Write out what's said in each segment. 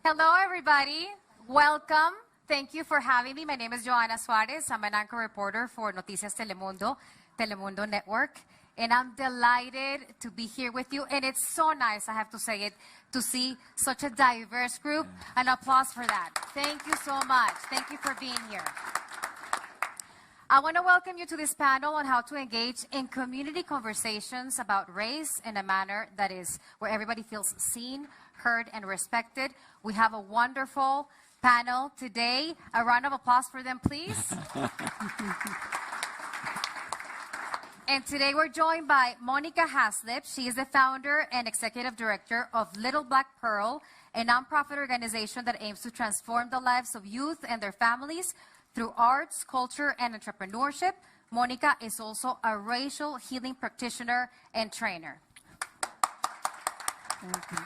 Hello, everybody. Welcome. Thank you for having me. My name is Joanna Suarez. I'm an anchor reporter for Noticias Telemundo, Telemundo Network. And I'm delighted to be here with you. And it's so nice, I have to say it, to see such a diverse group. An applause for that. Thank you so much. Thank you for being here. I want to welcome you to this panel on how to engage in community conversations about race in a manner that is where everybody feels seen, heard, and respected. We have a wonderful panel today. A round of applause for them, please. And today we're joined by Monica Haslip. She is the founder and executive director of Little Black Pearl, a nonprofit organization that aims to transform the lives of youth and their families through arts, culture, and entrepreneurship. Monica is also a racial healing practitioner and trainer. Thank you.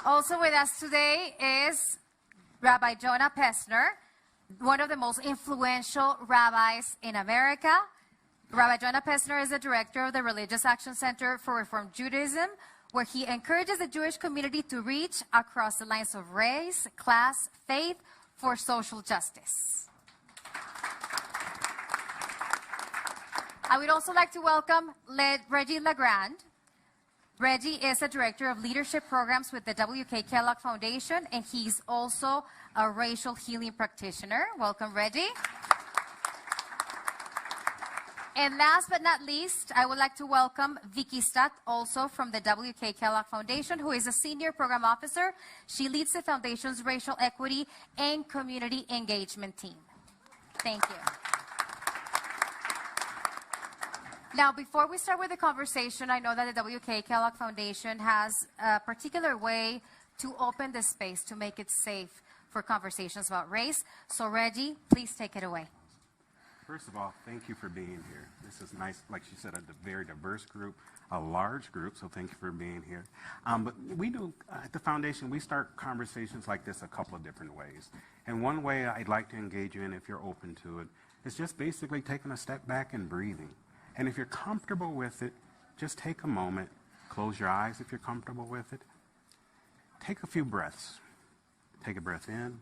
Also with us today is Rabbi Jonah Pesner, one of the most influential rabbis in America. Rabbi Jonah Pesner is the director of the Religious Action Center for Reform Judaism, where he encourages the Jewish community to reach across the lines of race, class, faith for social justice. I would also like to welcome Reggie Legrand. Reggie is the director of leadership programs with the W.K. Kellogg Foundation, and he's also a racial healing practitioner. Welcome, Reggie. And last but not least, I would like to welcome Vicky Stott, also from the W.K. Kellogg Foundation, who is a senior program officer. She leads the foundation's racial equity and community engagement team. Thank you. Now, before we start with the conversation, I know that the W.K. Kellogg Foundation has a particular way to open the space to make it safe for conversations about race. So, Reggie, please take it away. First of all, thank you for being here. This is nice, like she said, a very diverse group, a large group, so thank you for being here. But we do, at the foundation, we start conversations like this a couple of different ways. And one way I'd like to engage you in, if you're open to it, is just basically taking a step back and breathing. And if you're comfortable with it, just take a moment, close your eyes if you're comfortable with it. Take a few breaths. Take a breath in.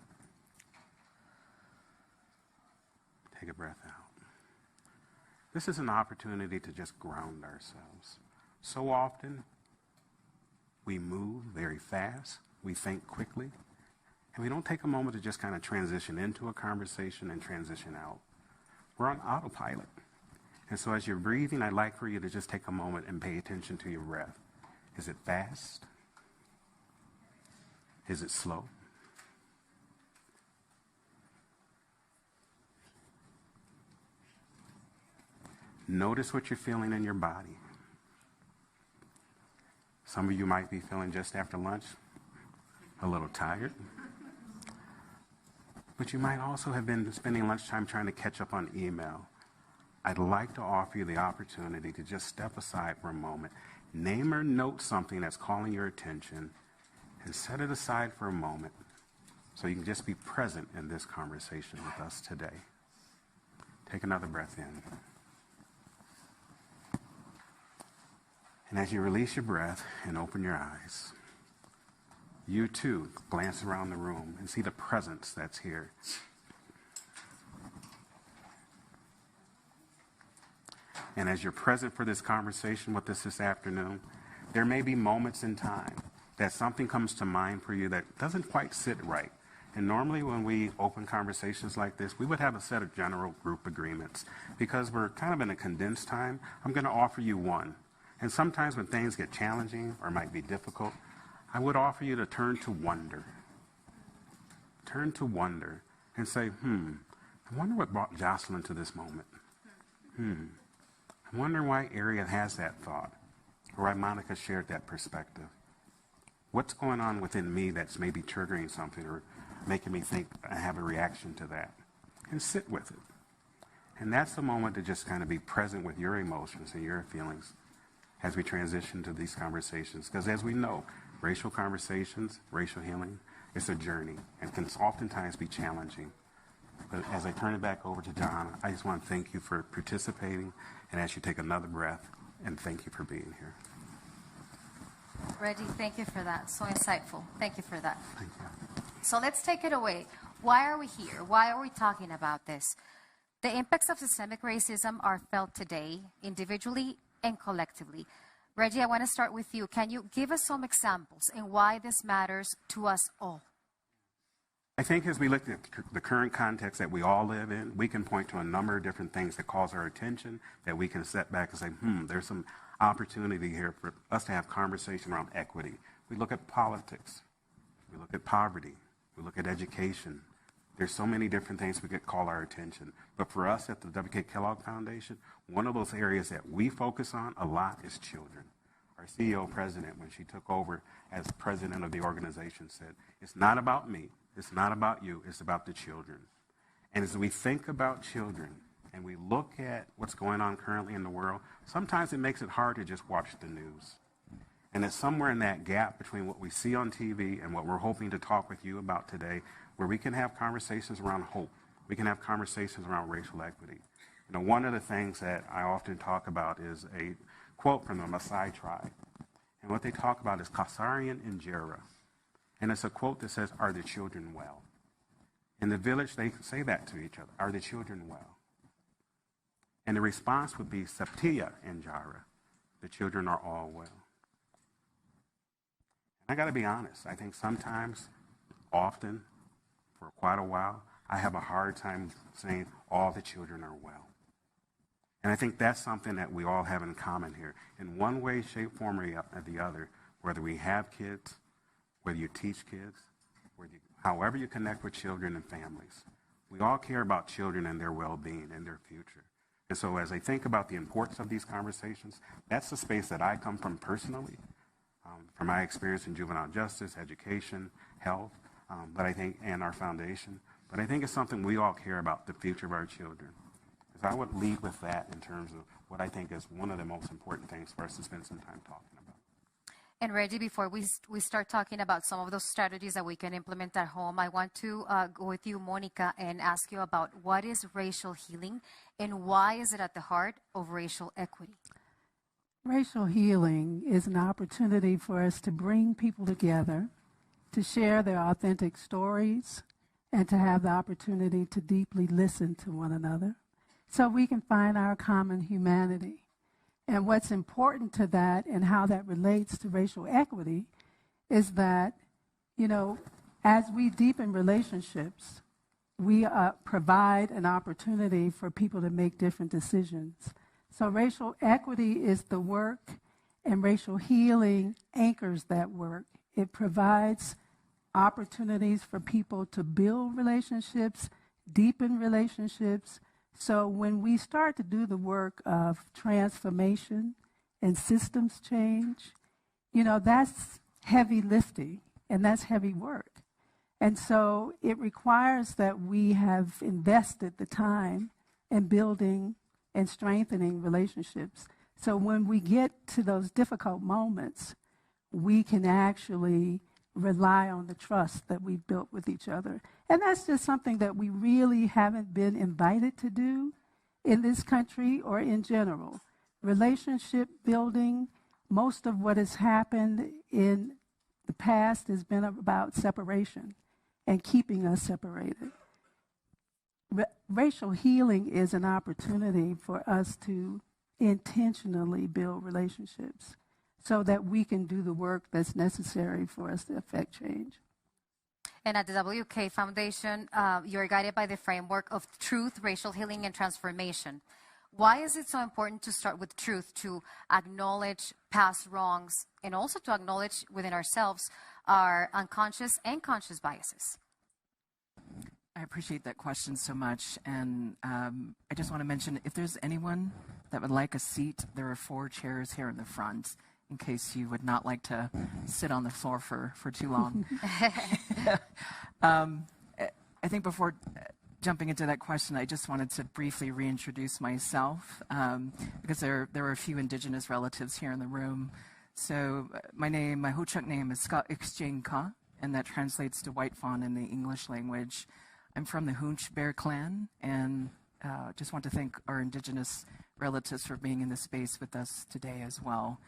Take a breath out. This is an opportunity to just ground ourselves. So often, we move very fast, we think quickly, and we don't take a moment to just kind of transition into a conversation and transition out. We're on autopilot. And so as you're breathing, I'd like for you to just take a moment and pay attention to your breath. Is it fast? Is it slow? Notice what you're feeling in your body. Some of you might be feeling just after lunch a little tired. But you might also have been spending lunchtime trying to catch up on email. I'd like to offer you the opportunity to just step aside for a moment, name or note something that's calling your attention, and set it aside for a moment so you can just be present in this conversation with us today. Take another breath in. And as you release your breath and open your eyes, you too glance around the room and see the presence that's here. And as you're present for this conversation with us this afternoon, there may be moments in time that something comes to mind for you that doesn't quite sit right. And normally when we open conversations like this, we would have a set of general group agreements. Because we're kind of in a condensed time, I'm going to offer you one. And sometimes when things get challenging or might be difficult, I would offer you to turn to wonder. Turn to wonder and say, I wonder what brought Jocelyn to this moment. I'm wondering why Ariel has that thought, or why Monica shared that perspective. What's going on within me that's maybe triggering something or making me think I have a reaction to that? And sit with it. And that's the moment to just kind of be present with your emotions and your feelings as we transition to these conversations. Because as we know, racial conversations, racial healing, it's a journey and can oftentimes be challenging. But as I turn it back over to John, I just want to thank you for participating and ask you to take another breath and thank you for being here. Reggie, thank you for that. So insightful. Thank you for that. Thank you. So let's take it away. Why are we here? Why are we talking about this? The impacts of systemic racism are felt today, individually and collectively. Reggie, I want to start with you. Can you give us some examples and why this matters to us all? I think as we look at the current context that we all live in, we can point to a number of different things that cause our attention, that we can step back and say, there's some opportunity here for us to have conversation around equity. We look at politics. We look at poverty. We look at education. There's so many different things we could call our attention. But for us at the W.K. Kellogg Foundation, one of those areas that we focus on a lot is children. Our CEO president, when she took over as president of the organization, said, it's not about me. It's not about you. It's about the children. And as we think about children and we look at what's going on currently in the world, sometimes it makes it hard to just watch the news. And it's somewhere in that gap between what we see on TV and what we're hoping to talk with you about today, where we can have conversations around hope. We can have conversations around racial equity. You know, one of the things that I often talk about is a quote from the Maasai tribe. And what they talk about is Kasarian Injera. And it's a quote that says, are the children well? In the village, they say that to each other. Are the children well? And the response would be Septia Injara. The children are all well. And I got to be honest. I think sometimes, often, for quite a while, I have a hard time saying all the children are well. And I think that's something that we all have in common here. In one way, shape, form, or the other, whether we have kids, whether you teach kids, however you connect with children and families, we all care about children and their well-being and their future. And so as I think about the importance of these conversations, that's the space that I come from personally, from my experience in juvenile justice, education, health, but I think, and our foundation. But I think it's something we all care about, the future of our children. So I would lead with that in terms of what I think is one of the most important things for us to spend some time talking about. And Reggie, before we start talking about some of those strategies that we can implement at home, I want to go with you, Monica, and ask you about what is racial healing and why is it at the heart of racial equity? Racial healing is an opportunity for us to bring people together, to share their authentic stories, and to have the opportunity to deeply listen to one another so we can find our common humanity. And what's important to that and how that relates to racial equity is that, you know, as we deepen relationships, we provide an opportunity for people to make different decisions. So racial equity is the work, and racial healing anchors that work. It provides opportunities for people to build relationships, deepen relationships. So when we start to do the work of transformation and systems change, you know, that's heavy lifting and that's heavy work. And so it requires that we have invested the time in building and strengthening relationships. So when we get to those difficult moments, we can actually rely on the trust that we've built with each other. And that's just something that we really haven't been invited to do in this country or in general. Relationship building, most of what has happened in the past has been about separation and keeping us separated. Racial healing is an opportunity for us to intentionally build relationships so that we can do the work that's necessary for us to affect change. And at the WK Foundation, you're guided by the framework of truth, racial healing, and transformation. Why is it so important to start with truth, to acknowledge past wrongs, and also to acknowledge within ourselves our unconscious and conscious biases? I appreciate that question so much. And I just want to mention, if there's anyone that would like a seat, there are 4 chairs here in the front, in case you would not like to sit on the floor for too long. I think before jumping into that question, I just wanted to briefly reintroduce myself because there are a few Indigenous relatives here in the room. So my Ho-Chunk name is Scott Ixchenka, and that translates to white fawn in the English language. I'm from the Hoonch Bear Clan, and just want to thank our Indigenous relatives for being in this space with us today as well.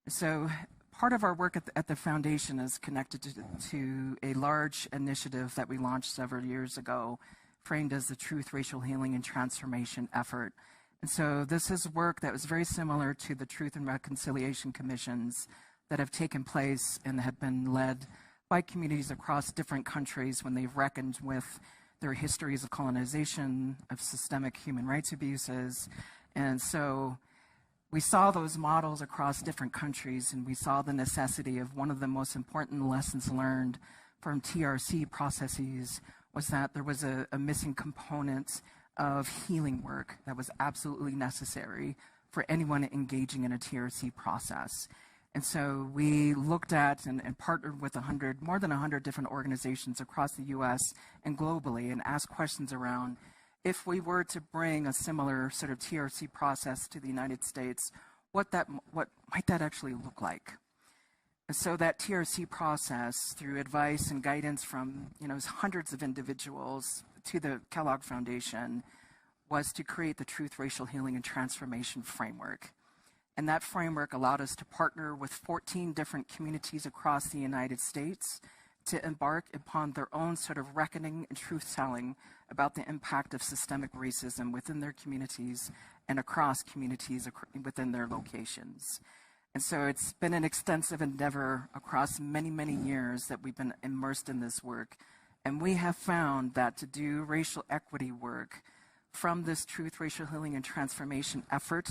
So part of our work at the foundation is connected to a large initiative that we launched several years ago, framed as the Truth, Racial Healing, and Transformation effort. And so this is work that was very similar to the Truth and Reconciliation Commissions that have taken place and have been led by communities across different countries when they've reckoned with their histories of colonization, of systemic human rights abuses. And so we saw those models across different countries, and we saw the necessity of one of the most important lessons learned from TRC processes was that there was a missing component of healing work that was absolutely necessary for anyone engaging in a TRC process. And so we looked at and partnered with more than 100 different organizations across the US and globally and asked questions around, if we were to bring a similar sort of TRC process to the United States, what might that actually look like? And so that TRC process, through advice and guidance from hundreds of individuals to the Kellogg Foundation, was to create the Truth, Racial Healing, and Transformation framework. And that framework allowed us to partner with 14 different communities across the United States to embark upon their own sort of reckoning and truth-telling about the impact of systemic racism within their communities and across communities within their locations. And so it's been an extensive endeavor across many, many years that we've been immersed in this work. And we have found that to do racial equity work from this Truth, Racial Healing, and Transformation effort,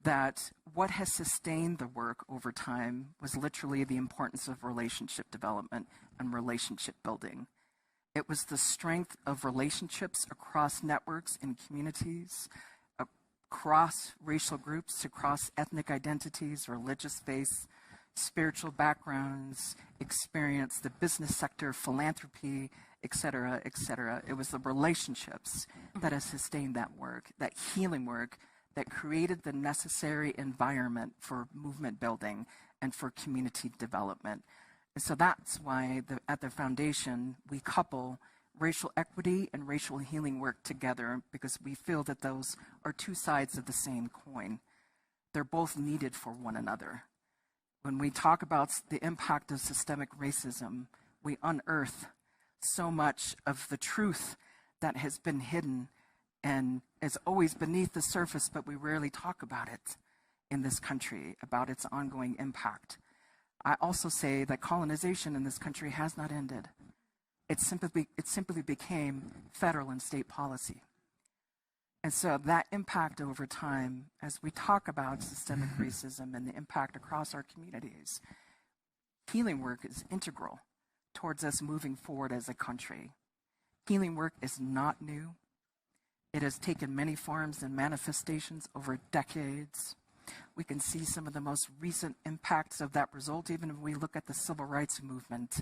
that what has sustained the work over time was literally the importance of relationship development and relationship building. It was the strength of relationships across networks and communities, across racial groups, across ethnic identities, religious faiths, spiritual backgrounds, experience, the business sector, philanthropy, et cetera, et cetera. It was the relationships that has sustained that work, that healing work, that created the necessary environment for movement building and for community development. And so that's why at the foundation, we couple racial equity and racial healing work together, because we feel that those are two sides of the same coin. They're both needed for one another. When we talk about the impact of systemic racism, we unearth so much of the truth that has been hidden and is always beneath the surface, but we rarely talk about it in this country, about its ongoing impact. I also say that colonization in this country has not ended. It simply became federal and state policy. And so that impact over time, as we talk about systemic racism and the impact across our communities, healing work is integral towards us moving forward as a country. Healing work is not new. It has taken many forms and manifestations over decades. We can see some of the most recent impacts of that result, even if we look at the civil rights movement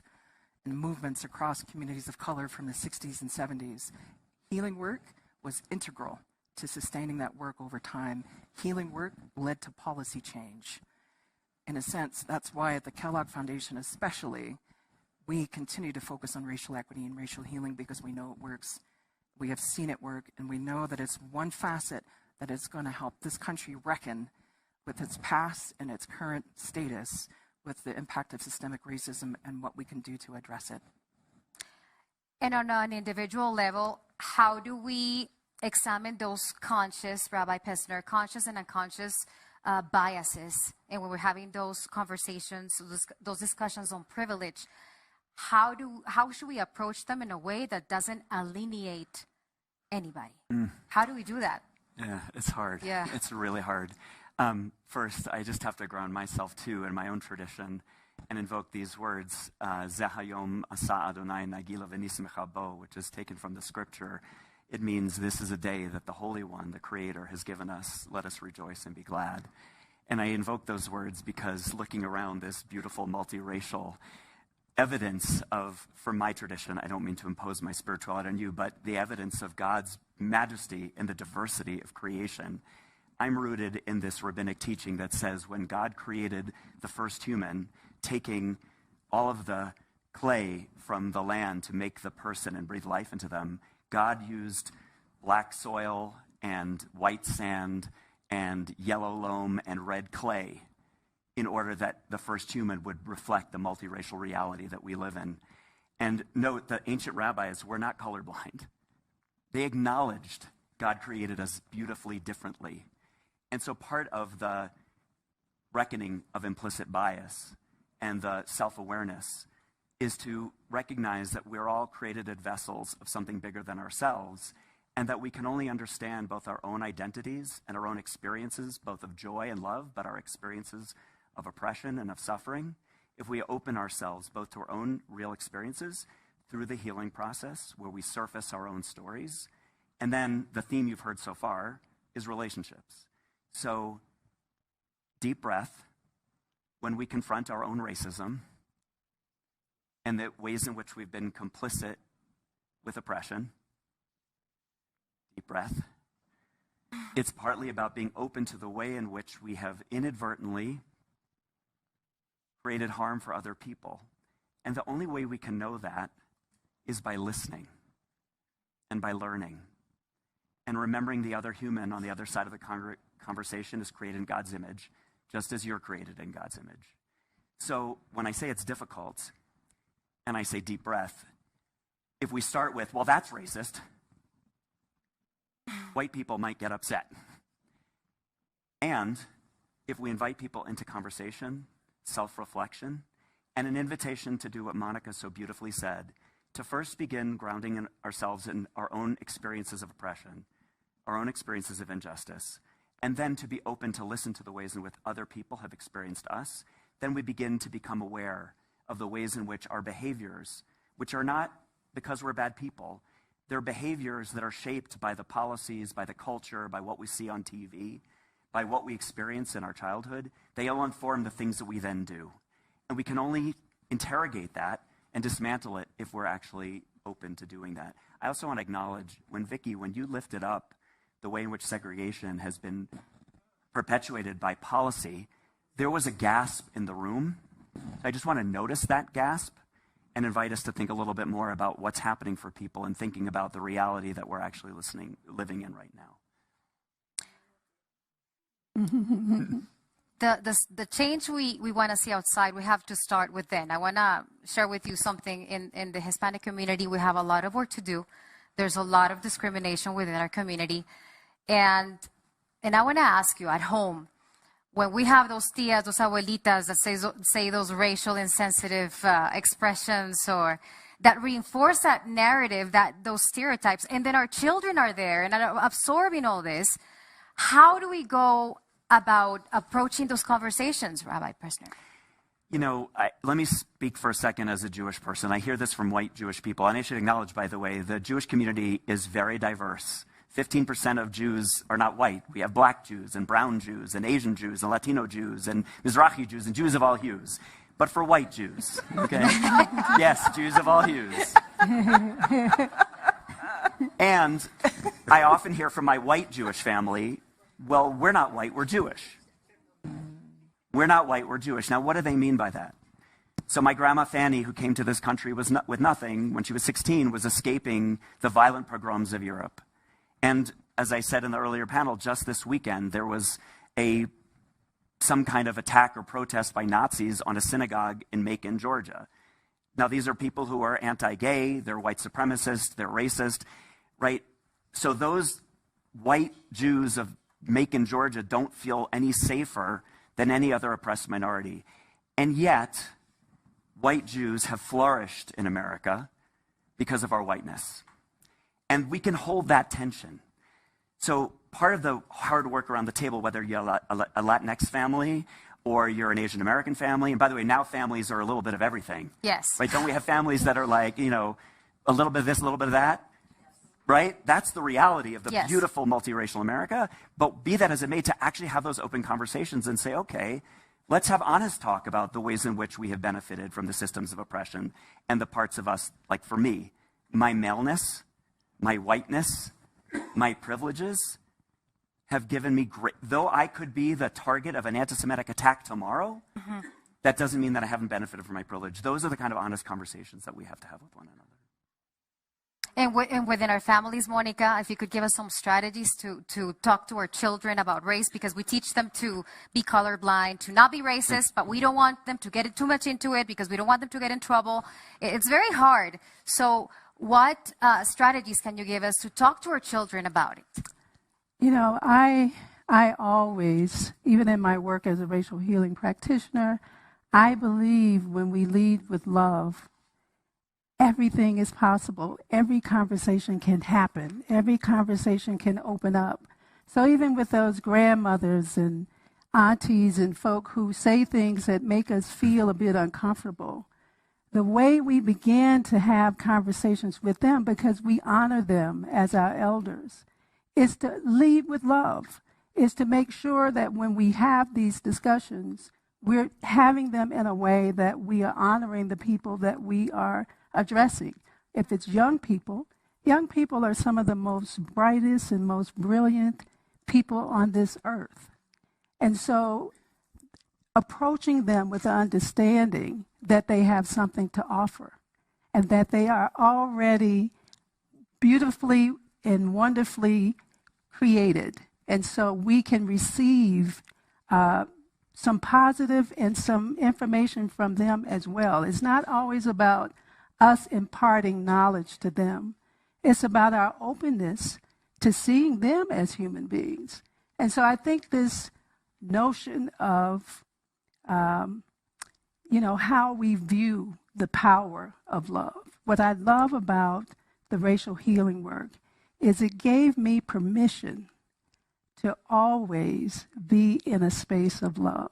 and movements across communities of color from the 60s and 70s. Healing work was integral to sustaining that work over time. Healing work led to policy change. In a sense, that's why at the Kellogg Foundation especially, we continue to focus on racial equity and racial healing, because we know it works. We have seen it work, and we know that it's one facet that is going to help this country reckon with its past and its current status with the impact of systemic racism and what we can do to address it. And on an individual level, how do we examine those conscious, Rabbi Pessner, conscious and unconscious biases? And when we're having those conversations, those discussions on privilege, how should we approach them in a way that doesn't alienate anybody? How do we do that? Yeah, it's hard. Yeah. It's really hard. First, I just have to ground myself too in my own tradition and invoke these words, Zehayom asa Adonai nagila v'nismecha bo, which is taken from the scripture. It means this is a day that the Holy One, the Creator, has given us. Let us rejoice and be glad. And I invoke those words because looking around this beautiful multiracial evidence of, from my tradition, I don't mean to impose my spirituality on you, but the evidence of God's majesty and the diversity of creation. I'm rooted in this rabbinic teaching that says when God created the first human, taking all of the clay from the land to make the person and breathe life into them, God used black soil and white sand and yellow loam and red clay in order that the first human would reflect the multiracial reality that we live in. And note, the ancient rabbis were not colorblind. They acknowledged God created us beautifully differently. And so part of the reckoning of implicit bias and the self-awareness is to recognize that we're all created as vessels of something bigger than ourselves, and that we can only understand both our own identities and our own experiences, both of joy and love, but our experiences of oppression and of suffering, if we open ourselves both to our own real experiences through the healing process where we surface our own stories. And then the theme you've heard so far is relationships. So deep breath when we confront our own racism and the ways in which we've been complicit with oppression. Deep breath. It's partly about being open to the way in which we have inadvertently created harm for other people. And the only way we can know that is by listening and by learning and remembering the other human on the other side of the conversation is created in God's image, just as you're created in God's image. So when I say it's difficult, and I say deep breath, if we start with, well, that's racist, white people might get upset. And if we invite people into conversation, self-reflection, and an invitation to do what Monica so beautifully said, to first begin grounding ourselves in our own experiences of oppression, our own experiences of injustice, and then to be open to listen to the ways in which other people have experienced us, then we begin to become aware of the ways in which our behaviors, which are not because we're bad people, they're behaviors that are shaped by the policies, by the culture, by what we see on TV, by what we experience in our childhood. They all inform the things that we then do. And we can only interrogate that and dismantle it if we're actually open to doing that. I also want to acknowledge, when you lifted up the way in which segregation has been perpetuated by policy, there was a gasp in the room. I just want to notice that gasp and invite us to think a little bit more about what's happening for people and thinking about the reality that we're actually living in right now. The change we want to see outside, we have to start within. I want to share with you something. In the Hispanic community, we have a lot of work to do. There's a lot of discrimination within our community. And I want to ask you, at home, when we have those tias, those abuelitas that say those racial insensitive expressions, or that reinforce that narrative, those stereotypes, and then our children are there and are absorbing all this, how do we go about approaching those conversations, Rabbi Persner? You know, let me speak for a second as a Jewish person. I hear this from white Jewish people, and I should acknowledge, by the way, the Jewish community is very diverse. 15% of Jews are not white. We have black Jews and brown Jews and Asian Jews and Latino Jews and Mizrahi Jews and Jews of all hues. But for white Jews, okay? Yes, Jews of all hues. And I often hear from my white Jewish family, well, we're not white, we're Jewish. We're not white, we're Jewish. Now, what do they mean by that? So my grandma Fanny, who came to this country with nothing when she was 16, was escaping the violent pogroms of Europe. And as I said in the earlier panel, just this weekend, there was some kind of attack or protest by Nazis on a synagogue in Macon, Georgia. Now, these are people who are anti-gay, they're white supremacists, they're racist, right? So those white Jews of Macon, Georgia don't feel any safer than any other oppressed minority. And yet, white Jews have flourished in America because of our whiteness. And we can hold that tension. So part of the hard work around the table, whether you're a Latinx family or you're an Asian American family, and by the way, now families are a little bit of everything. Yes. Right? Don't we have families that are like, you know, a little bit of this, a little bit of that? Right? That's the reality of the Yes. beautiful multiracial America. But be that as it may, to actually have those open conversations and say, okay, let's have honest talk about the ways in which we have benefited from the systems of oppression and the parts of us, like for me, my maleness, my whiteness, my privileges have given me great, though I could be the target of an anti-Semitic attack tomorrow, that doesn't mean that I haven't benefited from my privilege. Those are the kind of honest conversations that we have to have with one another. And within our families, Monica, if you could give us some strategies to talk to our children about race, because we teach them to be colorblind, to not be racist, but we don't want them to get too much into it because we don't want them to get in trouble. It's very hard. So what strategies can you give us to talk to our children about it? You know, I always, even in my work as a racial healing practitioner, I believe when we lead with love, everything is possible. Every conversation can happen. Every conversation can open up. So even with those grandmothers and aunties and folk who say things that make us feel a bit uncomfortable, the way we begin to have conversations with them, because we honor them as our elders, is to lead with love, is to make sure that when we have these discussions, we're having them in a way that we are honoring the people that we are addressing. If it's young people are some of the most brightest and most brilliant people on this earth. And so approaching them with the understanding that they have something to offer and that they are already beautifully and wonderfully created. And so we can receive some positive and some information from them as well. It's not always about us imparting knowledge to them. It's about our openness to seeing them as human beings. And so I think this notion of, how we view the power of love. What I love about the racial healing work is it gave me permission to always be in a space of love.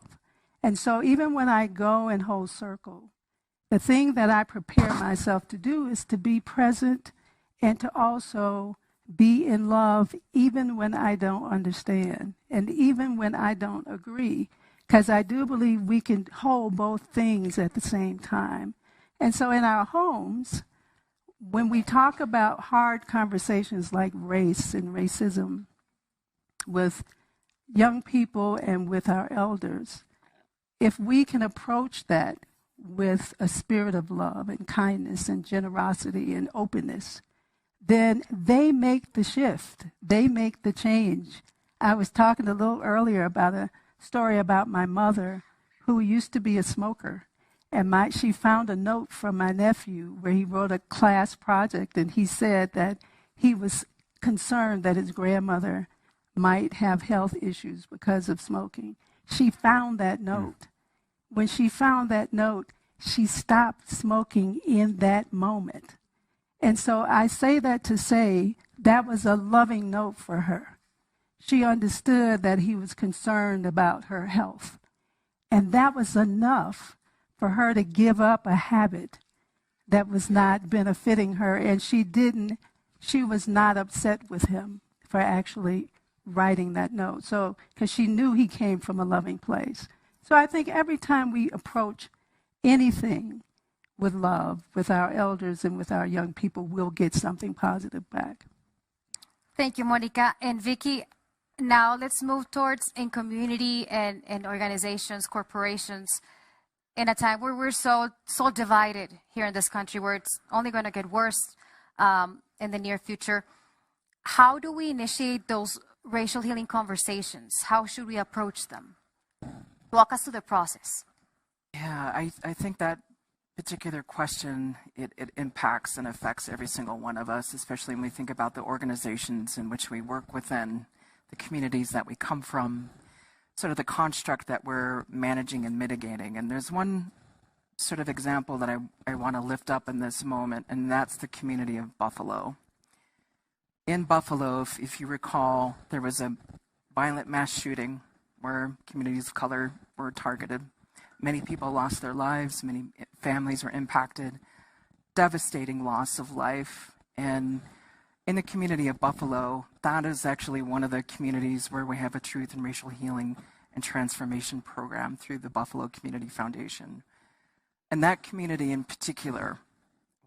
And so even when I go and hold circle, the thing that I prepare myself to do is to be present and to also be in love even when I don't understand and even when I don't agree, because I do believe we can hold both things at the same time. And so in our homes, when we talk about hard conversations like race and racism with young people and with our elders, if we can approach that with a spirit of love and kindness and generosity and openness, then they make the shift. They make the change. I was talking a little earlier about a story about my mother who used to be a smoker. And she found a note from my nephew where he wrote a class project, and he said that he was concerned that his grandmother might have health issues because of smoking. She found that note. When she found that note, she stopped smoking in that moment. And so I say that to say that was a loving note for her. She understood that he was concerned about her health. And that was enough for her to give up a habit that was not benefiting her. And she was not upset with him for actually writing that note. So, because she knew he came from a loving place. So I think every time we approach anything with love, with our elders and with our young people, we'll get something positive back. Thank you, Monica. And Vicky, now let's move towards in community and organizations, corporations, in a time where we're so divided here in this country, where it's only going to get worse in the near future. How do we initiate those racial healing conversations? How should we approach them? Walk us through the process. Yeah, I think that particular question, it impacts and affects every single one of us, especially when we think about the organizations in which we work within, the communities that we come from, sort of the construct that we're managing and mitigating. And there's one sort of example that I want to lift up in this moment, and that's the community of Buffalo. In Buffalo, if you recall, there was a violent mass shooting where communities of color were targeted. Many people lost their lives, many families were impacted, devastating loss of life. And in the community of Buffalo, that is actually one of the communities where we have a truth and racial healing and transformation program through the Buffalo Community Foundation. And that community in particular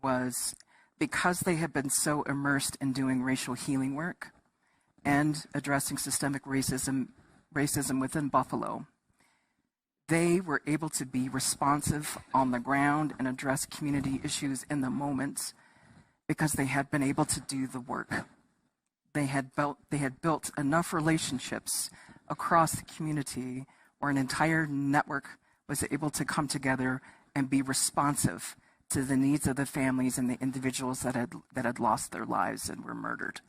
was, because they had been so immersed in doing racial healing work and addressing systemic racism within Buffalo, they were able to be responsive on the ground and address community issues in the moment because they had been able to do the work. They had built enough relationships across the community where an entire network was able to come together and be responsive to the needs of the families and the individuals that had lost their lives and were murdered.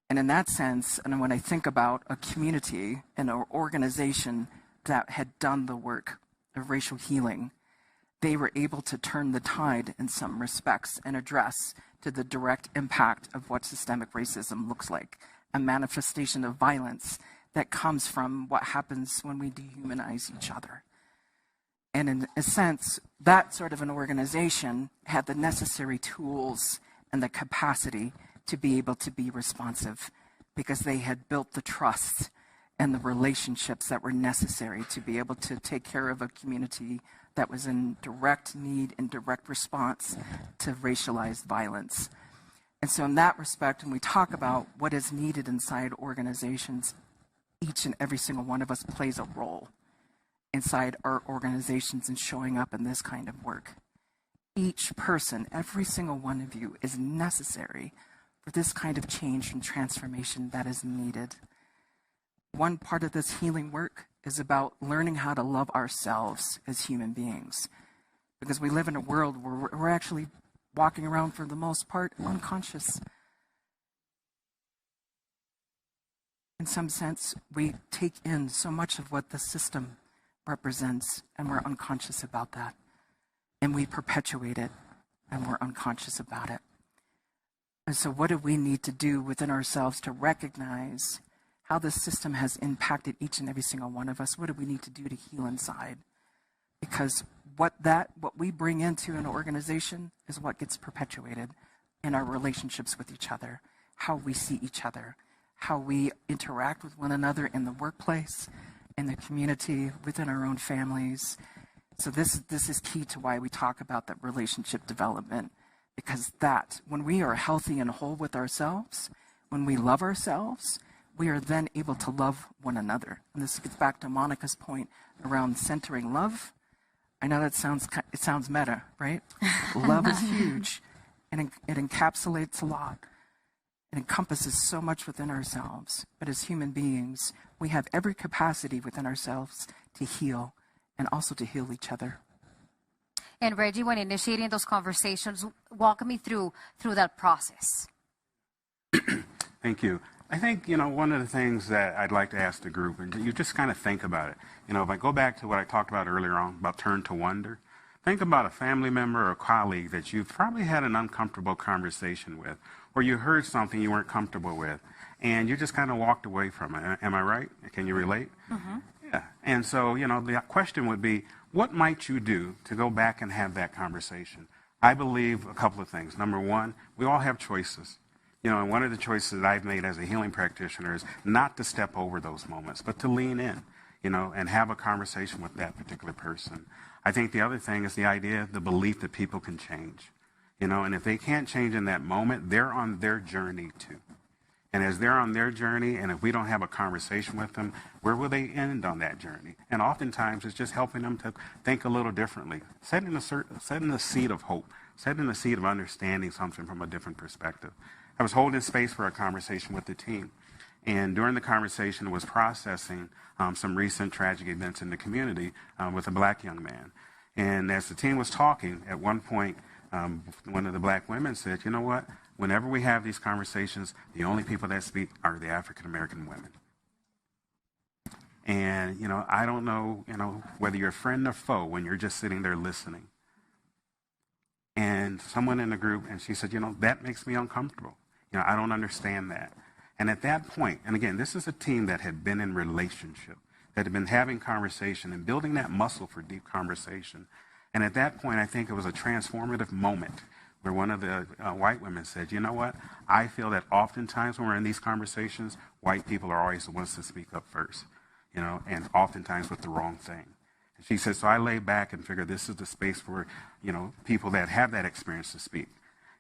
And in that sense, and when I think about a community and an organization that had done the work of racial healing, they were able to turn the tide in some respects and address to the direct impact of what systemic racism looks like, a manifestation of violence that comes from what happens when we dehumanize each other. And in a sense, that sort of an organization had the necessary tools and the capacity to be able to be responsive because they had built the trust and the relationships that were necessary to be able to take care of a community that was in direct need and direct response to racialized violence. And so in that respect, when we talk about what is needed inside organizations, each and every single one of us plays a role inside our organizations in showing up in this kind of work. Each person, every single one of you, is necessary for this kind of change and transformation that is needed. One part of this healing work is about learning how to love ourselves as human beings. Because we live in a world where we're actually walking around, for the most part, unconscious. In some sense, we take in so much of what the system represents, and we're unconscious about that. And we perpetuate it, and we're unconscious about it. And so what do we need to do within ourselves to recognize how this system has impacted each and every single one of us? What do we need to do to heal inside? Because what we bring into an organization is what gets perpetuated in our relationships with each other, how we see each other, how we interact with one another in the workplace, in the community, within our own families. So this is key to why we talk about that relationship development, because that, when we are healthy and whole with ourselves, when we love ourselves, we are then able to love one another. And this gets back to Monica's point around centering love. I know that it sounds meta, right? Love is huge, and it encapsulates a lot. It encompasses so much within ourselves. But as human beings, we have every capacity within ourselves to heal and also to heal each other. And Reggie, when initiating those conversations, walk me through that process. Thank you. I think, one of the things that I'd like to ask the group, and you just kind of think about it. If I go back to what I talked about earlier on, about turn to wonder, think about a family member or a colleague that you've probably had an uncomfortable conversation with, or you heard something you weren't comfortable with, and you just kind of walked away from it. Am I right? Can you relate? Mm-hmm. Yeah. And so, the question would be, what might you do to go back and have that conversation? I believe a couple of things. Number one, we all have choices. And one of the choices that I've made as a healing practitioner is not to step over those moments, but to lean in, and have a conversation with that particular person. I think the other thing is the belief that people can change, and if they can't change in that moment, they're on their journey too. And as they're on their journey, and if we don't have a conversation with them, where will they end on that journey? And oftentimes it's just helping them to think a little differently, setting the seed of hope, setting the seed of understanding something from a different perspective. I was holding space for a conversation with the team, and during the conversation I was processing some recent tragic events in the community with a black young man. And as the team was talking, at one point, one of the black women said, "You know what? Whenever we have these conversations, the only people that speak are the African-American women." And, I don't know, whether you're a friend or foe when you're just sitting there listening. And someone in the group, and she said, that makes me uncomfortable. I don't understand that. And at that point, and again, this is a team that had been in relationship, that had been having conversation and building that muscle for deep conversation. And at that point, I think it was a transformative moment where one of the white women said, "You know what? I feel that oftentimes when we're in these conversations, white people are always the ones to speak up first, and oftentimes with the wrong thing." And she said, "So I lay back and figured this is the space for, people that have that experience to speak."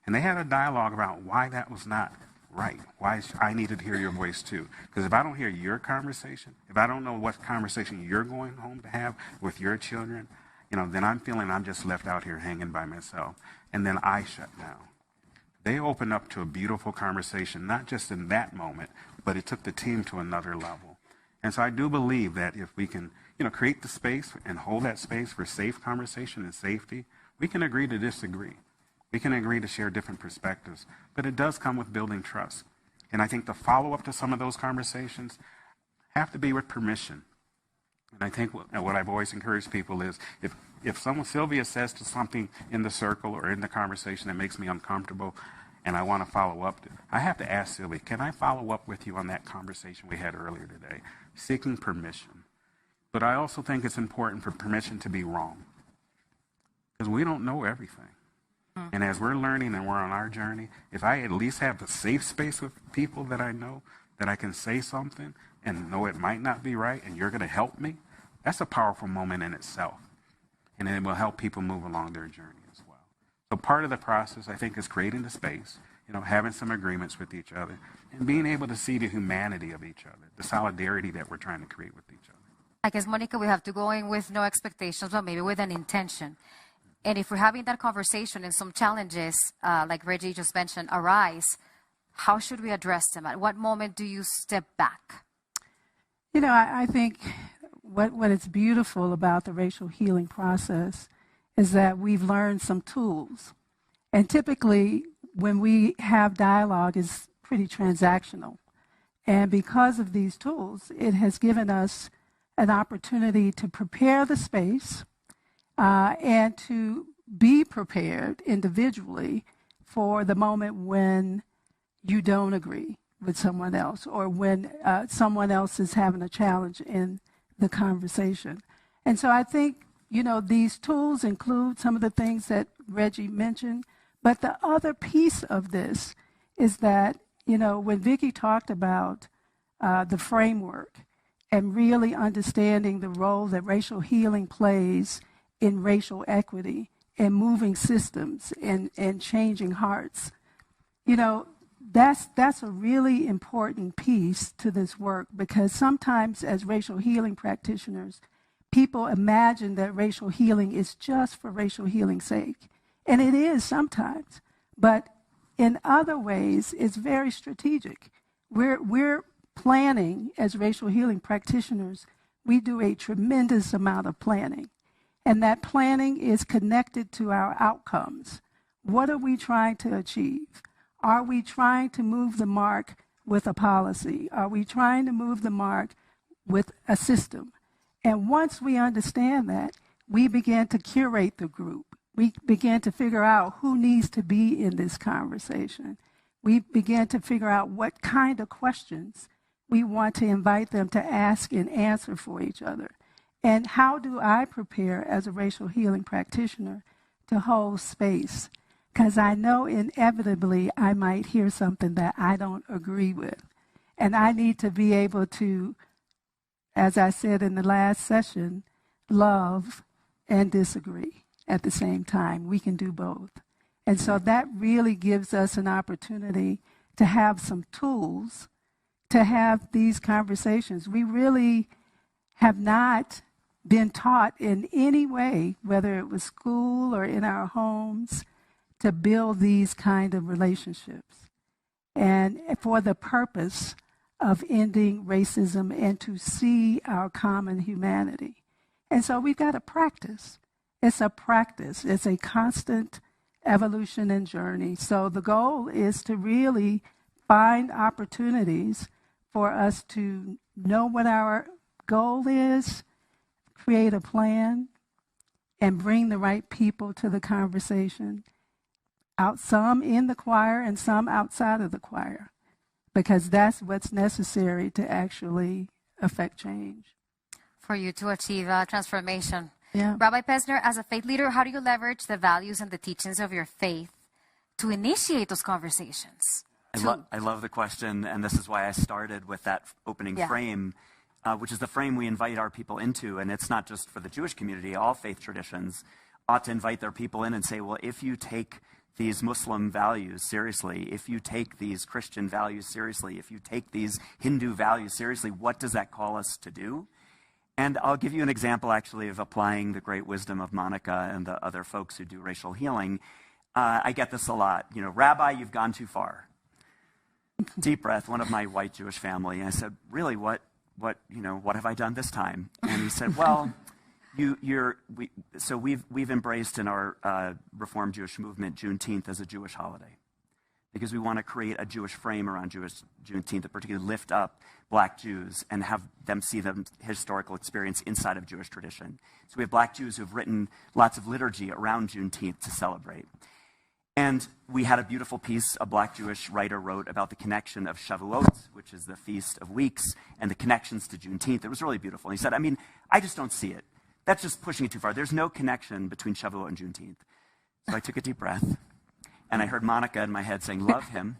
And they had a dialogue about why that was not right, why I needed to hear your voice too. Because if I don't hear your conversation, if I don't know what conversation you're going home to have with your children, then I'm feeling I'm just left out here hanging by myself. And then I shut down. they opened up to a beautiful conversation, not just in that moment, but it took the team to another level. And so I do believe that if we can, create the space and hold that space for safe conversation and safety, we can agree to disagree. We can agree to share different perspectives, but it does come with building trust. And I think the follow-up to some of those conversations have to be with permission. And I think what I've always encouraged people is if Sylvia says to something in the circle or in the conversation that makes me uncomfortable and I want to follow up, I have to ask Sylvia, can I follow up with you on that conversation we had earlier today? Seeking permission. But I also think it's important for permission to be wrong. Because we don't know everything. And as we're learning and we're on our journey, if I at least have a safe space with people that I know, that I can say something and know it might not be right and you're going to help me, that's a powerful moment in itself. And it will help people move along their journey as well. So part of the process, I think, is creating the space, having some agreements with each other, and being able to see the humanity of each other, the solidarity that we're trying to create with each other. I guess, Monica, we have to go in with no expectations, but maybe with an intention. And if we're having that conversation and some challenges, like Reggie just mentioned, arise, how should we address them? At what moment do you step back? I think what is beautiful about the racial healing process is that we've learned some tools. And typically, when we have dialogue, it's pretty transactional. And because of these tools, it has given us an opportunity to prepare the space and to be prepared individually for the moment when you don't agree with someone else or when someone else is having a challenge in the conversation. And so I think, these tools include some of the things that Reggie mentioned, but the other piece of this is that, when Vicki talked about the framework and really understanding the role that racial healing plays in racial equity and moving systems and changing hearts, that's a really important piece to this work, because sometimes as racial healing practitioners, people imagine that racial healing is just for racial healing's sake. And it is sometimes, but in other ways, it's very strategic. We're planning as racial healing practitioners. We do a tremendous amount of planning. And that planning is connected to our outcomes. What are we trying to achieve? Are we trying to move the mark with a policy? Are we trying to move the mark with a system? And once we understand that, we begin to curate the group. We begin to figure out who needs to be in this conversation. We begin to figure out what kind of questions we want to invite them to ask and answer for each other. And how do I prepare as a racial healing practitioner to hold space? Because I know inevitably I might hear something that I don't agree with. And I need to be able to, as I said in the last session, love and disagree at the same time. We can do both. And so that really gives us an opportunity to have some tools to have these conversations. We really have not been taught in any way, whether it was school or in our homes, to build these kind of relationships. And for the purpose of ending racism and to see our common humanity. And so we've got to practice. It's a practice. It's a constant evolution and journey. So the goal is to really find opportunities for us to know what our goal is, create a plan, and bring the right people to the conversation. Some in the choir and some outside of the choir, because that's what's necessary to actually affect change. For you to achieve transformation. Yeah. Rabbi Pesner, as a faith leader, how do you leverage the values and the teachings of your faith to initiate those conversations? I love the question, and this is why I started with that opening frame, which is the frame we invite our people into. And it's not just for the Jewish community. All faith traditions ought to invite their people in and say, well, if you take these Muslim values seriously, if you take these Christian values seriously, if you take these Hindu values seriously, what does that call us to do? And I'll give you an example, actually, of applying the great wisdom of Monica and the other folks who do racial healing. I get this a lot. You know, Rabbi, you've gone too far. Deep breath, one of my white Jewish family. And I said, really, what have I done this time? And he said, well, we've embraced in our Reformed Jewish movement Juneteenth as a Jewish holiday, because we want to create a Jewish frame around Juneteenth that particularly lift up Black Jews and have them see the historical experience inside of Jewish tradition. So we have Black Jews who have written lots of liturgy around Juneteenth to celebrate. And we had a beautiful piece a Black Jewish writer wrote about the connection of Shavuot, which is the Feast of Weeks, and the connections to Juneteenth. It was really beautiful. And he said, I mean, I just don't see it. That's just pushing it too far. There's no connection between Shavuot and Juneteenth. So I took a deep breath, and I heard Monica in my head saying, love him.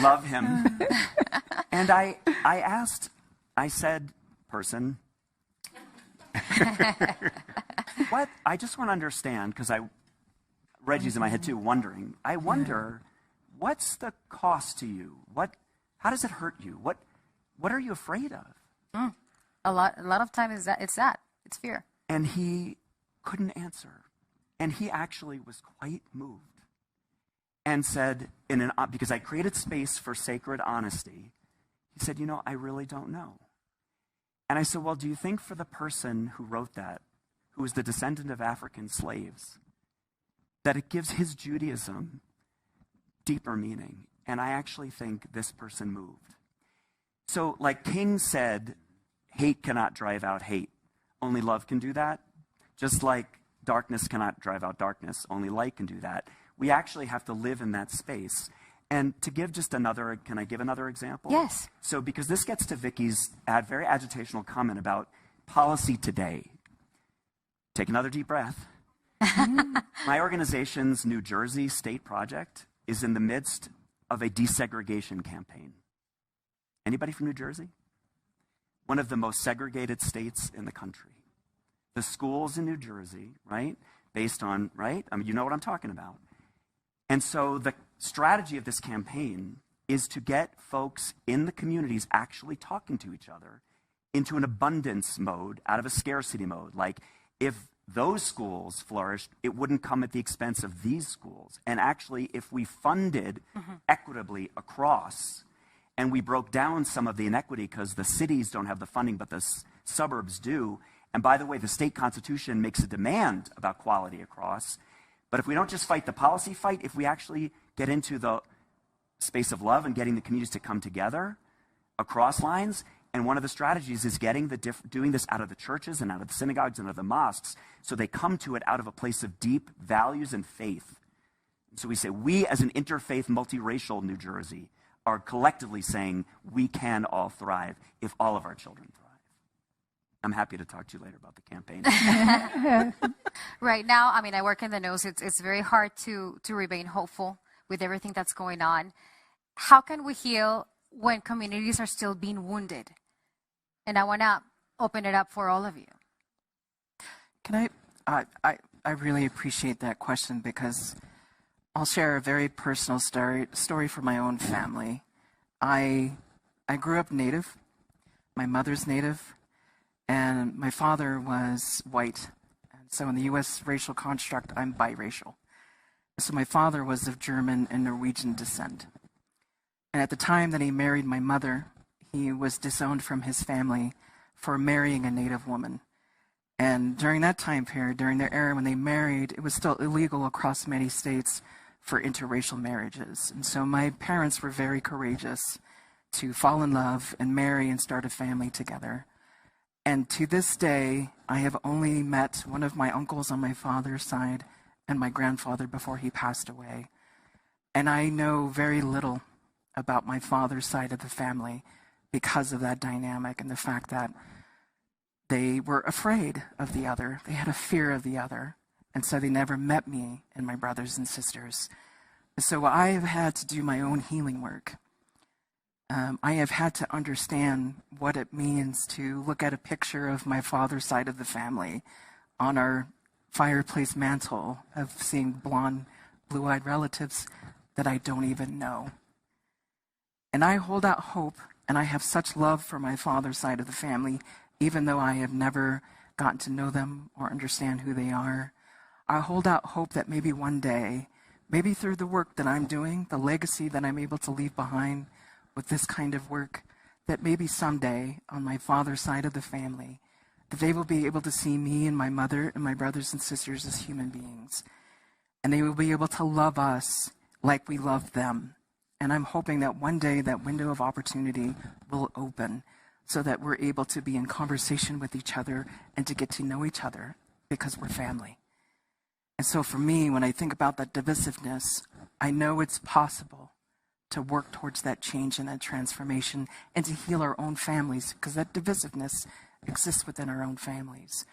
Love him. And I said, person, what? I just want to understand, because Reggie's in my head too, wondering. I wonder, what's the cost to you? How does it hurt you? What are you afraid of? A lot of times it's fear. And he couldn't answer. And he actually was quite moved and said, because I created space for sacred honesty, he said, I really don't know. And I said, well, do you think for the person who wrote that, who was the descendant of African slaves, that it gives his Judaism deeper meaning? And I actually think this person moved. So like King said, hate cannot drive out hate. Only love can do that. Just like darkness cannot drive out darkness. Only light can do that. We actually have to live in that space. And to give just another, can I give another example? Yes. So because this gets to Vicky's very agitational comment about policy today. Take another deep breath. My organization's New Jersey state project is in the midst of a desegregation campaign. Anybody from New Jersey? One of the most segregated states in the country. The schools in New Jersey, right? Based on, right? I mean, you know what I'm talking about. And so the strategy of this campaign is to get folks in the communities actually talking to each other into an abundance mode out of a scarcity mode. Like, if those schools flourished, it wouldn't come at the expense of these schools. And actually, if we funded equitably across, and we broke down some of the inequity because the cities don't have the funding, but the suburbs do. And by the way, the state constitution makes a demand about quality across. But if we don't just fight the policy fight, if we actually get into the space of love and getting the communities to come together across lines, and one of the strategies is doing this out of the churches and out of the synagogues and out of the mosques, so they come to it out of a place of deep values and faith. So we say, we as an interfaith, multiracial New Jersey are collectively saying we can all thrive if all of our children thrive. I'm happy to talk to you later about the campaign. Right now, I mean, I work in the news. It's very hard to remain hopeful with everything that's going on. How can we heal when communities are still being wounded? And I want to open it up for all of you. Can I really appreciate that question, because I'll share a very personal story from my own family. I grew up Native. My mother's Native, and my father was white. And so in the U.S. racial construct, I'm biracial. So my father was of German and Norwegian descent. And at the time that he married my mother, he was disowned from his family for marrying a Native woman. And during that time period, during their era when they married, it was still illegal across many states for interracial marriages. And so my parents were very courageous to fall in love and marry and start a family together. And to this day, I have only met one of my uncles on my father's side and my grandfather before he passed away. And I know very little about my father's side of the family because of that dynamic and the fact that they were afraid of the other. They had a fear of the other. And so they never met me and my brothers and sisters. So I have had to do my own healing work. I have had to understand what it means to look at a picture of my father's side of the family on our fireplace mantle, of seeing blonde, blue-eyed relatives that I don't even know. And I hold out hope, and I have such love for my father's side of the family, even though I have never gotten to know them or understand who they are. I hold out hope that maybe one day, maybe through the work that I'm doing, the legacy that I'm able to leave behind with this kind of work, that maybe someday on my father's side of the family, that they will be able to see me and my mother and my brothers and sisters as human beings. And they will be able to love us like we love them. And I'm hoping that one day that window of opportunity will open so that we're able to be in conversation with each other and to get to know each other because we're family. And so for me, when I think about that divisiveness, I know it's possible to work towards that change and that transformation and to heal our own families, because that divisiveness exists within our own families.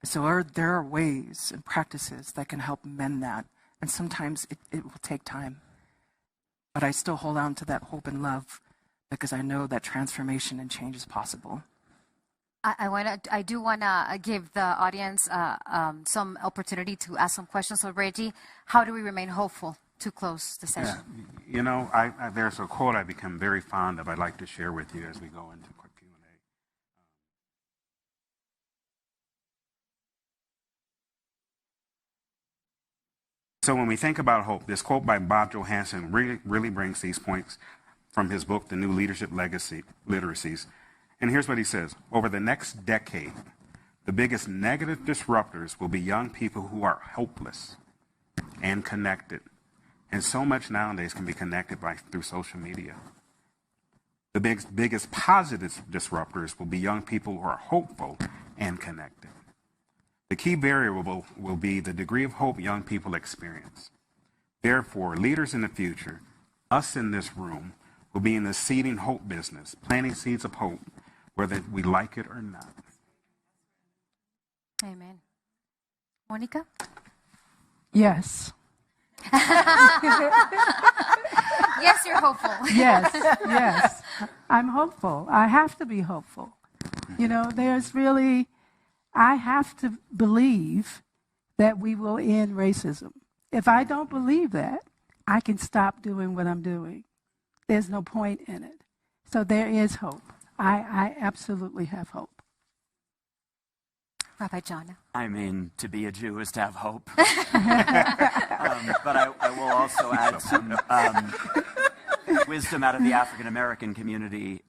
So there are ways and practices that can help mend that. And sometimes it will take time. But I still hold on to that hope and love because I know that transformation and change is possible. I do want to give the audience some opportunity to ask some questions. So, Reggie, how do we remain hopeful to close the session? Yeah. You know, there's a quote I become very fond of I'd like to share with you as we go into quick Q&A. So when we think about hope, this quote by Bob Johansen really brings these points from his book, The New Leadership Literacies. And here's what he says. Over the next decade, the biggest negative disruptors will be young people who are hopeless and connected. And so much nowadays can be connected through social media. The biggest positive disruptors will be young people who are hopeful and connected. The key variable will be the degree of hope young people experience. Therefore, leaders in the future, us in this room, will be in the seeding hope business, planting seeds of hope, whether we like it or not. Amen. Monica? Yes. Yes, you're hopeful. Yes. I'm hopeful. I have to be hopeful. You know, I have to believe that we will end racism. If I don't believe that, I can stop doing what I'm doing. There's no point in it. So there is hope. I absolutely have hope. Rabbi John. I mean, to be a Jew is to have hope. But I will also add some wisdom out of the African American community.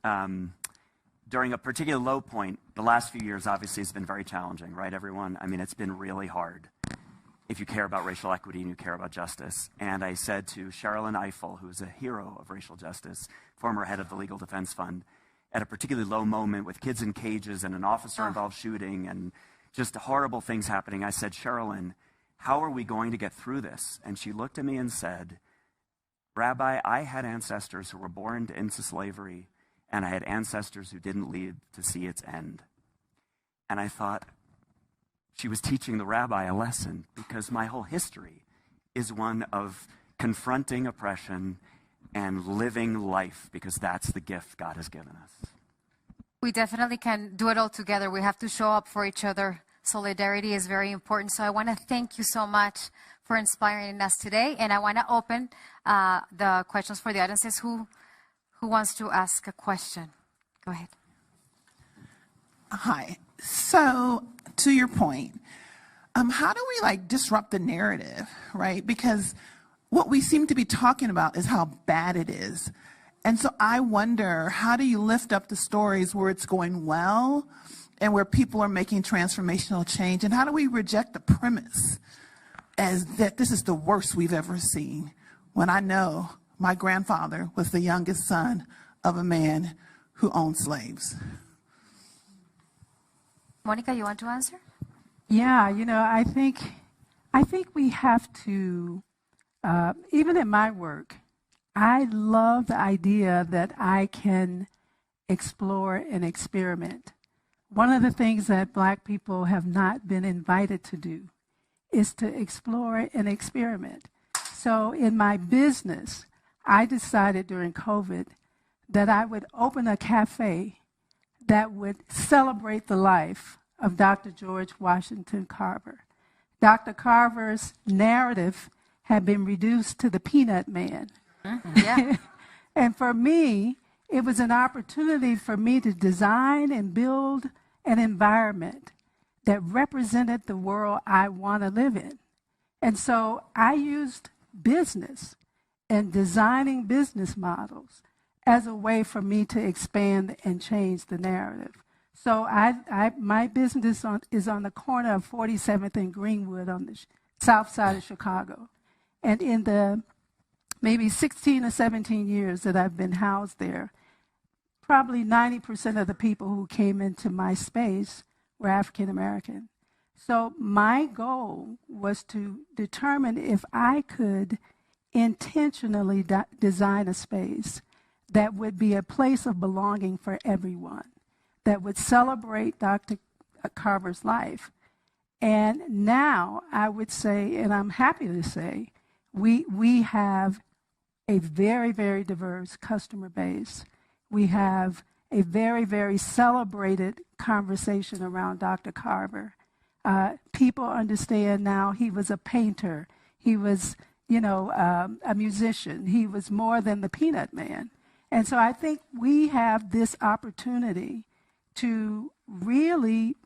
During a particular low point, the last few years obviously has been very challenging, right, everyone? I mean, it's been really hard if you care about racial equity and you care about justice. And I said to Sherilyn Ifill, who's a hero of racial justice, former head of the Legal Defense Fund, at a particularly low moment with kids in cages and an officer-involved shooting and just horrible things happening, I said, Sherilyn, how are we going to get through this? And she looked at me and said, Rabbi, I had ancestors who were born into slavery, and I had ancestors who didn't live to see its end. And I thought, she was teaching the rabbi a lesson, because my whole history is one of confronting oppression and living life, because that's the gift God has given us. We definitely can do it all together. We have to show up for each other. Solidarity is very important. So I want to thank you so much for inspiring us today. And I want to open the questions for the audiences. Who wants to ask a question? Go ahead. Hi. So, to your point, how do we disrupt the narrative, right? Because what we seem to be talking about is how bad it is. And so I wonder, how do you lift up the stories where it's going well and where people are making transformational change? And how do we reject the premise as that this is the worst we've ever seen, when I know my grandfather was the youngest son of a man who owned slaves? Monica, you want to answer? Yeah, I think we have to, even in my work, I love the idea that I can explore and experiment. One of the things that Black people have not been invited to do is to explore and experiment. So in my business, I decided during COVID that I would open a cafe that would celebrate the life of Dr. George Washington Carver. Dr. Carver's narrative had been reduced to the Peanut Man. Yeah. And for me, it was an opportunity for me to design and build an environment that represented the world I want to live in. And so I used business and designing business models as a way for me to expand and change the narrative. So my business is on the corner of 47th and Greenwood on the south side of Chicago. And in the maybe 16 or 17 years that I've been housed there, probably 90% of the people who came into my space were African American. So my goal was to determine if I could intentionally design a space that would be a place of belonging for everyone, that would celebrate Dr. Carver's life. And now I would say, and I'm happy to say, we have a very, very diverse customer base. We have a very, very celebrated conversation around Dr. Carver. People understand now he was a painter. He was, a musician. He was more than the Peanut Man. And so I think we have this opportunity to really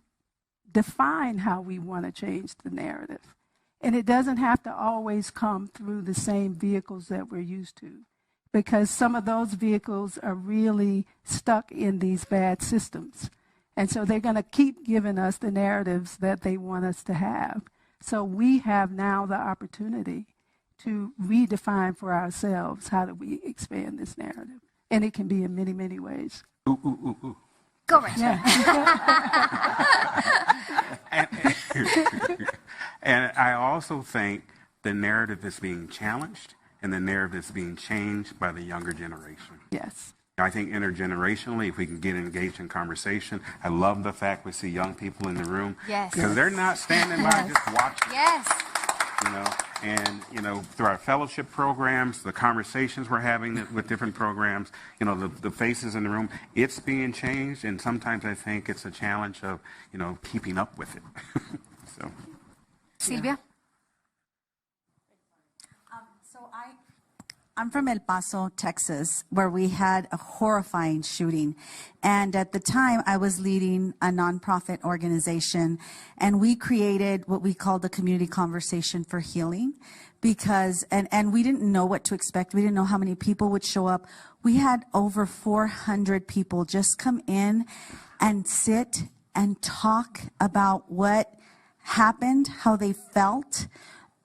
define how we want to change the narrative. And it doesn't have to always come through the same vehicles that we're used to, because some of those vehicles are really stuck in these bad systems. And so they're going to keep giving us the narratives that they want us to have. So we have now the opportunity to redefine for ourselves how do we expand this narrative. And it can be in many, many ways. Ooh, ooh, ooh, ooh. Go right. Yeah. And I also think the narrative is being challenged and the narrative is being changed by the younger generation. Yes. I think intergenerationally, if we can get engaged in conversation, I love the fact we see young people in the room. Yes. Because they're not standing by just watching. Yes. And through our fellowship programs, the conversations we're having with different programs, the faces in the room, it's being changed. And sometimes I think it's a challenge of, keeping up with it. So. Silvia? I'm from El Paso, Texas, where we had a horrifying shooting. And at the time, I was leading a nonprofit organization, and we created what we called the Community Conversation for Healing, because, and we didn't know what to expect. We didn't know how many people would show up. We had over 400 people just come in and sit and talk about what happened, how they felt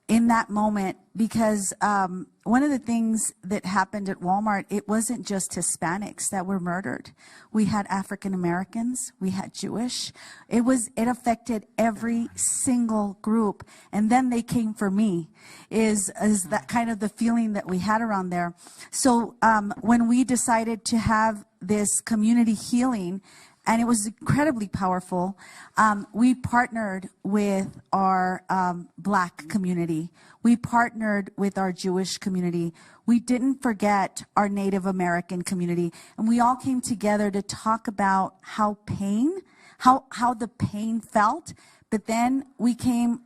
in that moment, because one of the things that happened at Walmart, it wasn't just Hispanics that were murdered. We had African Americans, we had Jewish. It affected every single group. And then they came for me, is that kind of the feeling that we had around there. So when we decided to have this community healing, and it was incredibly powerful, we partnered with our Black community. We partnered with our Jewish community. We didn't forget our Native American community. And we all came together to talk about how the pain felt. But then we came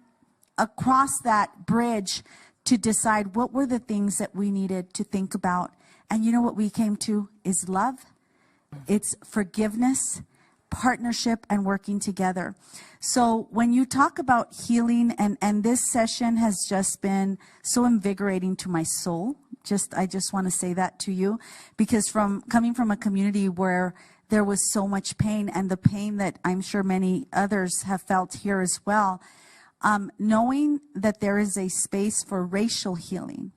across that bridge to decide what were the things that we needed to think about. And you know what we came to is love. It's forgiveness, partnership, and working together. So when you talk about healing, and this session has just been so invigorating to my soul, I just want to say that to you, because coming from a community where there was so much pain, and the pain that I'm sure many others have felt here as well, knowing that there is a space for racial healing,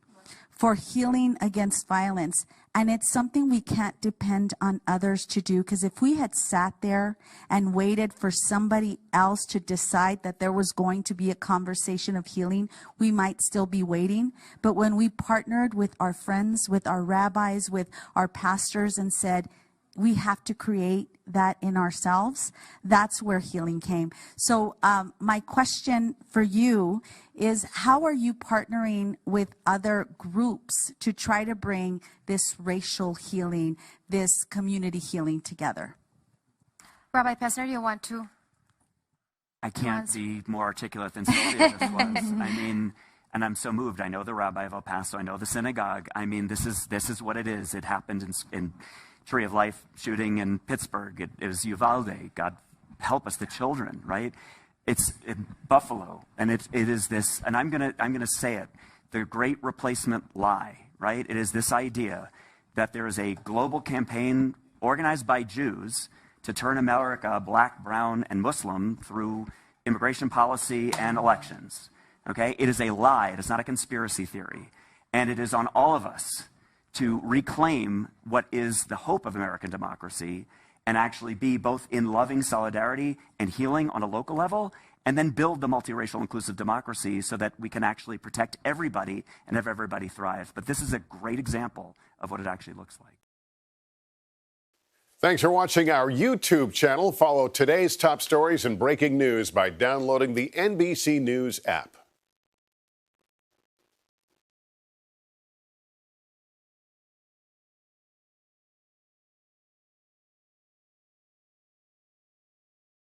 for healing against violence. And it's something we can't depend on others to do, because if we had sat there and waited for somebody else to decide that there was going to be a conversation of healing, we might still be waiting. But when we partnered with our friends, with our rabbis, with our pastors, and said, we have to create that in ourselves, that's where healing came. So my question for you is, how are you partnering with other groups to try to bring this racial healing, this community healing together? Rabbi Pessner, do you want to? I can't be more articulate than Sylvia just was. I mean, and I'm so moved. I know the rabbi of El Paso. I know the synagogue. I mean, this is what it is. It happened in Tree of Life shooting in Pittsburgh. It was Uvalde. God help us, the children, right? It's in Buffalo, and it is this, and I'm gonna say it, the great replacement lie, right? It is this idea that there is a global campaign organized by Jews to turn America black, brown, and Muslim through immigration policy and elections, okay? It is a lie. It is not a conspiracy theory. And it is on all of us to reclaim what is the hope of American democracy and actually be both in loving solidarity and healing on a local level, and then build the multiracial inclusive democracy so that we can actually protect everybody and have everybody thrive. But this is a great example of what it actually looks like. Thanks for watching our YouTube channel. Follow today's top stories and breaking news by downloading the NBC News app.